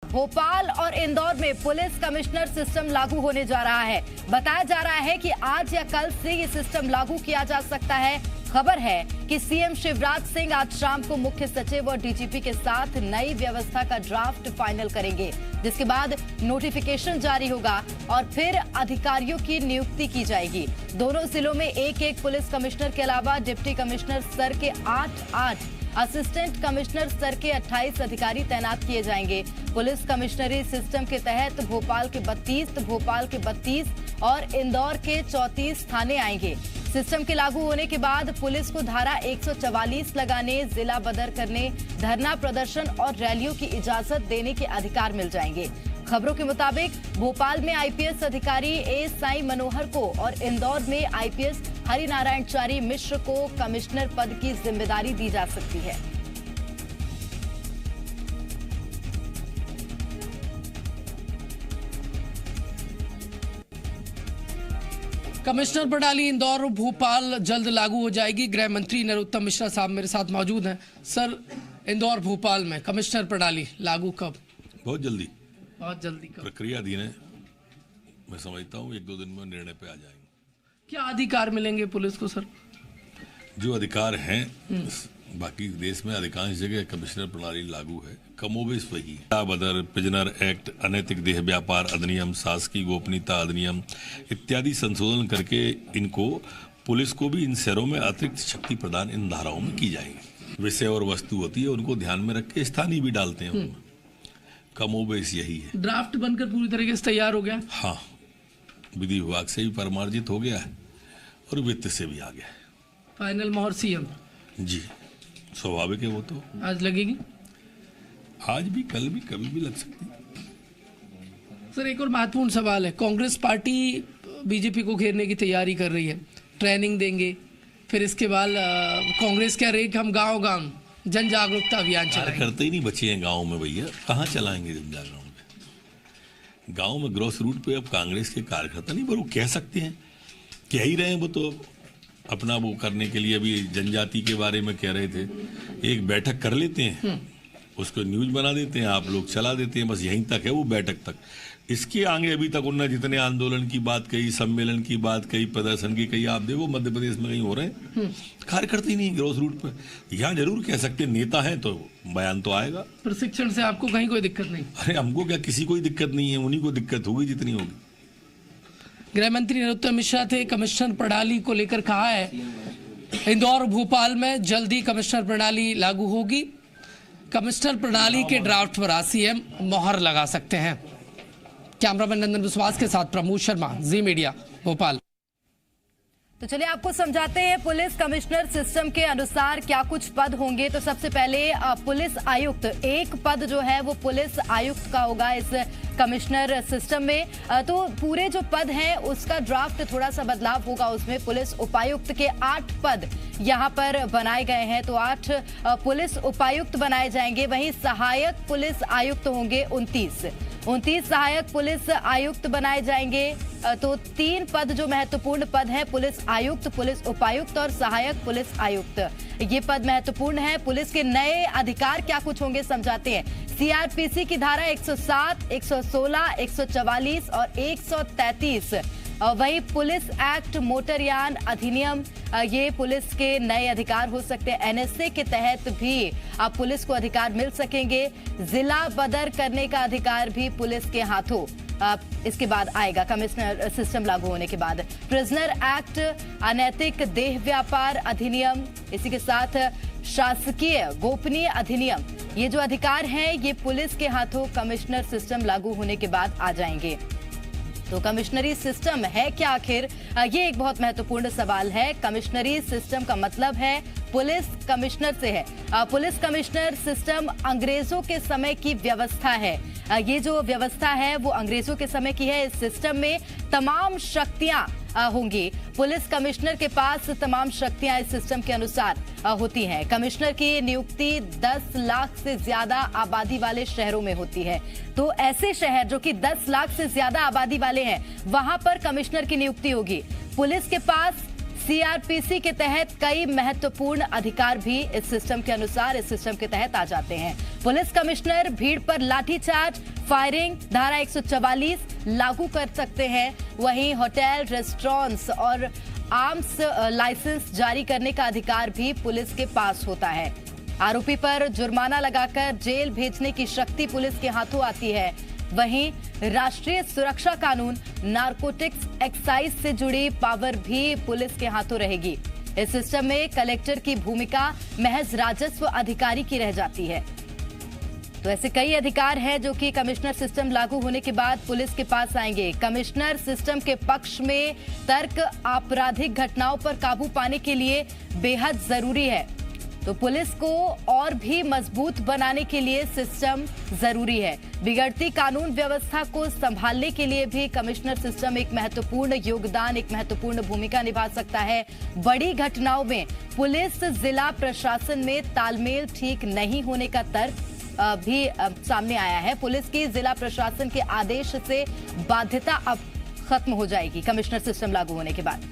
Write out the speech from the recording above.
भोपाल और इंदौर में police commissioner system लागू होने जा रहा है। बताया जा रहा है कि आज या कल से ये सिस्टम लागू किया जा सकता है। खबर है कि सीएम शिवराज सिंह आज शाम को मुख्य सचिव और डीजीपी के साथ नई व्यवस्था का ड्राफ्ट फाइनल करेंगे, जिसके बाद नोटिफिकेशन जारी होगा और फिर अधिकारियों की नियुक्ति की जाएगी। दोनों जिलों में एक एक पुलिस कमिश्नर के अलावा डिप्टी कमिश्नर स्तर के 8 असिस्टेंट कमिश्नर स्तर के 28 अधिकारी तैनात किए जाएंगे। पुलिस कमिश्नरी सिस्टम के तहत भोपाल के 32 और इंदौर के 34 थाने आएंगे। सिस्टम के लागू होने के बाद पुलिस को धारा 144 लगाने, जिला बदर करने, धरना प्रदर्शन और रैलियों की इजाजत देने के अधिकार मिल जाएंगे। खबरों के मुताबिक भोपाल में आईपीएस अधिकारी एएसआई मनोहर को और इंदौर में आईपीएस हरिनारायणचारी मिश्र को कमिश्नर पद की जिम्मेदारी दी जा सकती है। कमिश्नर प्रणाली इंदौर और भोपाल जल्द लागू हो जाएगी। गृह मंत्री नरोत्तम मिश्रा साहब मेरे साथ मौजूद हैं। सर, इंदौर भोपाल में कमिश्नर प्रणाली लागू कब? बहुत जल्दी कब? प्रक्रिया अधीन है। मैं समझता हूँ 1-2 दिन में निर्णय पे आ जाएंगे। क्या अधिकार मिलेंगे पुलिस को सर? जो अधिकार हैं बाकी देश में अधिकांश जगह कमिश्नर प्रणाली लागू है, कमोबेश वही है। बदर, प्रिजनर एक्ट, अनैतिक देह व्यापार अधिनियम, शासकीय गोपनीयता अधिनियम इत्यादि संशोधन करके इनको पुलिस को भी इन शहरों में अतिरिक्त शक्ति प्रदान इन धाराओं में की जाएगी। विषय और वस्तु होती है, उनको ध्यान में रख के स्थानीय भी डालते हैं उनमें। कमोबेश यही है। ड्राफ्ट बनकर पूरी तरीके से तैयार हो गया? हाँ, विधि विभाग से भी परमार्जित हो गया है और वित्त से भी आ गया है। फाइनल मोहर सीएम जी, स्वाभाविक है। वो तो आज लगेगी? आज भी, कल भी, कभी भी लग सकती है। सर, एक और महत्वपूर्ण सवाल है। कांग्रेस पार्टी बीजेपी को घेरने की तैयारी कर रही है, ट्रेनिंग देंगे, फिर इसके बाद कांग्रेस कह रही है कि हम गांव-गांव जन जागरूकता अभियान चलाएंगे। करते ही नहीं बचे हैं गाँव में भैया, कहाँ चलाएंगे जन जागरूकता? गाँव में ग्रॉस रूट पे अब कांग्रेस के कार्यकर्ता नहीं, पर वो कह सकते हैं, कह ही रहे हैं। वो तो अपना वो करने के लिए अभी जनजाति के बारे में कह रहे थे, एक बैठक कर लेते हैं, उसको न्यूज बना देते हैं, आप लोग चला देते हैं, बस यहीं तक है वो बैठक तक। इसके आगे अभी तक उन्होंने जितने आंदोलन की बात कही, सम्मेलन की बात कही, प्रदर्शन की कही, आप देखो मध्य प्रदेश में कहीं हो रहे हैं, कार्यकर्ता ही नहीं ग्रॉस रूट पर। यहाँ जरूर कह सकते नेता हैं तो बयान तो आएगा। प्रशिक्षण से आपको कहीं कोई दिक्कत नहीं? अरे हमको क्या, किसी कोई दिक्कत नहीं है, उन्हीं को दिक्कत होगी जितनी होगी। गृह मंत्री नरोत्तम मिश्रा थे। कमिश्नर प्रणाली को लेकर कहा है इंदौर और भोपाल में जल्दी कमिश्नर प्रणाली लागू होगी। कमिश्नर प्रणाली के ड्राफ्ट पर सीएम मोहर लगा सकते हैं। कैमरामैन नंदन विश्वास के साथ प्रमोद शर्मा, जी मीडिया, भोपाल। तो चलिए आपको समझाते हैं पुलिस कमिश्नर सिस्टम के अनुसार क्या कुछ पद होंगे। तो सबसे पहले पुलिस आयुक्त, एक पद जो है वो पुलिस आयुक्त का होगा इस कमिश्नर सिस्टम में। तो पूरे जो पद हैं उसका ड्राफ्ट थोड़ा सा बदलाव होगा उसमें। पुलिस उपायुक्त के 8 पद यहाँ पर बनाए गए हैं, तो 8 पुलिस उपायुक्त बनाए जाएंगे। वहीं सहायक पुलिस आयुक्त होंगे 29 सहायक पुलिस आयुक्त बनाए जाएंगे। तो 3 पद जो महत्वपूर्ण पद हैं, पुलिस आयुक्त, पुलिस उपायुक्त और सहायक पुलिस आयुक्त, ये पद महत्वपूर्ण है। पुलिस के नए अधिकार क्या कुछ होंगे समझाते हैं। सीआरपीसी की धारा 107, 116, 144 और 133, वही पुलिस एक्ट, मोटरयान अधिनियम, ये पुलिस के नए अधिकार हो सकते हैं। एनएसए के तहत भी अब पुलिस को अधिकार मिल सकेंगे। जिला बदर करने का अधिकार भी पुलिस के हाथों इसके बाद आएगा, कमिश्नर सिस्टम लागू होने के बाद। प्रिजनर एक्ट, अनैतिक देह व्यापार अधिनियम, इसी के साथ शासकीय गोपनीय अधिनियम, ये जो अधिकार हैं ये पुलिस के हाथों कमिश्नर सिस्टम लागू होने के बाद आ जाएंगे। तो कमिश्नरी सिस्टम है क्या आखिर, ये एक बहुत महत्वपूर्ण सवाल है। कमिश्नरी सिस्टम का मतलब है पुलिस कमिश्नर से है। पुलिस कमिश्नर सिस्टम अंग्रेजों के समय की व्यवस्था है। ये जो व्यवस्था है वो अंग्रेजों के समय की है। इस सिस्टम में तमाम शक्तियां होंगी। पुलिस कमिश्नर के पास तमाम शक्तियां इस सिस्टम के अनुसार होती हैं। कमिश्नर की नियुक्ति 10 लाख से ज्यादा आबादी वाले शहरों में होती है। तो ऐसे शहर जो कि 10 लाख से ज्यादा आबादी वाले हैं, वहां पर कमिश्नर की नियुक्ति होगी। पुलिस के पास सीआरपीसी के तहत कई महत्वपूर्ण अधिकार भी इस सिस्टम के अनुसार इस सिस्टम के तहत आ जाते हैं। पुलिस कमिश्नर भीड़ पर लाठीचार्ज, फायरिंग, धारा 144 लागू कर सकते हैं। वहीं होटल, रेस्टोरेंट्स और आर्म्स लाइसेंस जारी करने का अधिकार भी पुलिस के पास होता है। आरोपी पर जुर्माना लगाकर जेल भेजने की शक्ति पुलिस के हाथों आती है। वहीं राष्ट्रीय सुरक्षा कानून, नारकोटिक्स एक्साइज से जुड़ी पावर भी पुलिस के हाथों रहेगी। इस सिस्टम में कलेक्टर की भूमिका महज राजस्व अधिकारी की रह जाती है। तो ऐसे कई अधिकार हैं जो कि कमिश्नर सिस्टम लागू होने के बाद पुलिस के पास आएंगे। कमिश्नर सिस्टम के पक्ष में तर्क आपराधिक घटनाओं पर काबू पाने के लिए बेहद जरूरी है। तो पुलिस को और भी मजबूत बनाने के लिए सिस्टम जरूरी है। बिगड़ती कानून व्यवस्था को संभालने के लिए भी कमिश्नर सिस्टम एक महत्वपूर्ण योगदान, एक महत्वपूर्ण भूमिका निभा सकता है। बड़ी घटनाओं में पुलिस जिला प्रशासन में तालमेल ठीक नहीं होने का तर्क भी सामने आया है। पुलिस की जिला प्रशासन के आदेश से बाध्यता अब खत्म हो जाएगी कमिश्नर सिस्टम लागू होने के बाद।